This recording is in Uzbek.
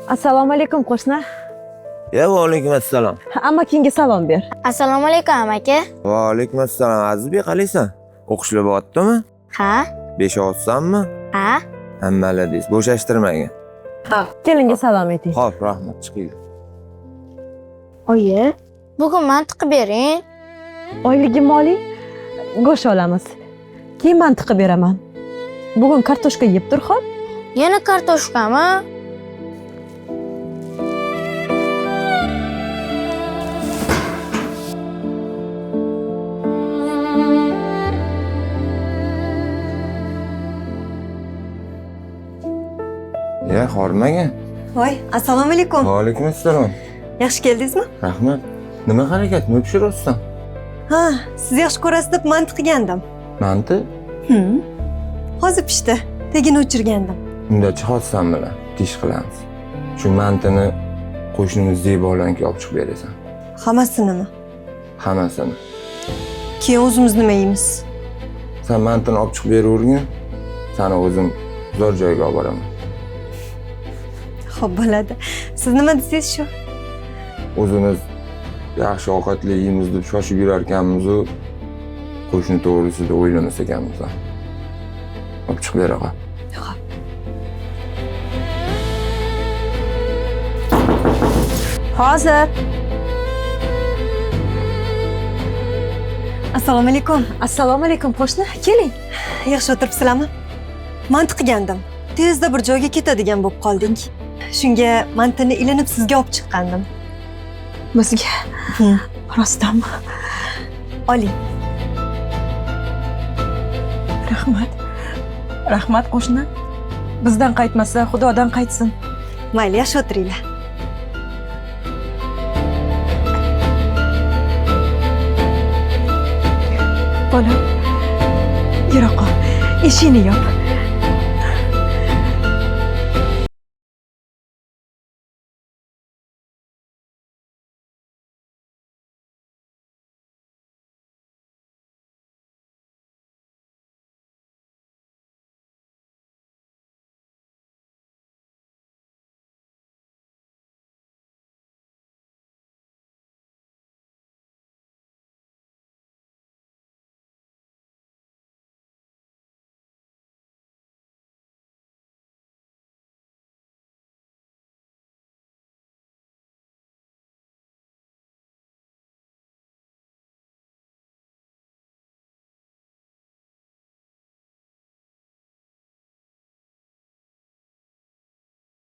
Assalomu alaykum qo'shni. Va alaykum assalom. Amakingga salom ber. Assalomu alaykum amaki. Va alaykum assalom. Azizbek, qalaysan? O'qishlar bo'lyaptimi? Ha? 5 olsanmi? Ha? Hammaladingiz. Bo'shashtirmagin. Ha, kelinga salom ayting. Xo'p, rahmat, chiqing. Oyi, bugun mantiq bering. Oyligim oling, go'sht olamiz. Keyin mantiqi beraman. Bugun kartoshka yeb tur, xo'p? Yana kartoshkami? Hormagan. Voy, assalomu alaykum. Va alaykum assalom. Yaxshi keldingizmi? Rahmat. Nima harakat? Nima pishiryapsan? Ha, siz yaxshi ko'rasiz deb manti qilgandim. Manti? Hozir pishdi. Tegini o'chirgandim. Unda chiqotsan bilan tish qilamiz. Shu mantini qo'shnimiz Zebolanga olib chiqib berasan. Hammasinimi? Hammasini. Keyin o'zimiz nima yeymiz? Sen mantini olib chiqib beravergin. Seni o'zim zo'r joyga olib boraman. Xo'p, bo'ladi. Siz nima desangiz shu? O'zimiz yaxshi ovqatli yeymiz deb shoshib yurar ekanmiz-u, qo'shni to'g'risida o'ylamas ekanmiz. Olib chiqib beraqa. Hozir. Assalomu alaykum. Assalomu alaykum qo'shni. Keling. Yaxshi o'tiribsizlarmi? Manti qilgandim. Tezda bir joyga ketadigan bo'lib qoldik. Shunga mantini ilinib sizga olib chiqqandim. Bizga rostdanmi? Oling. Rahmat. Rahmat qo'shni. Bizdan qaytmasa, Xudodan qaytsin. Mayli, yaxshi o'tiringlar. Bolam, yura qol. Eshikni yop.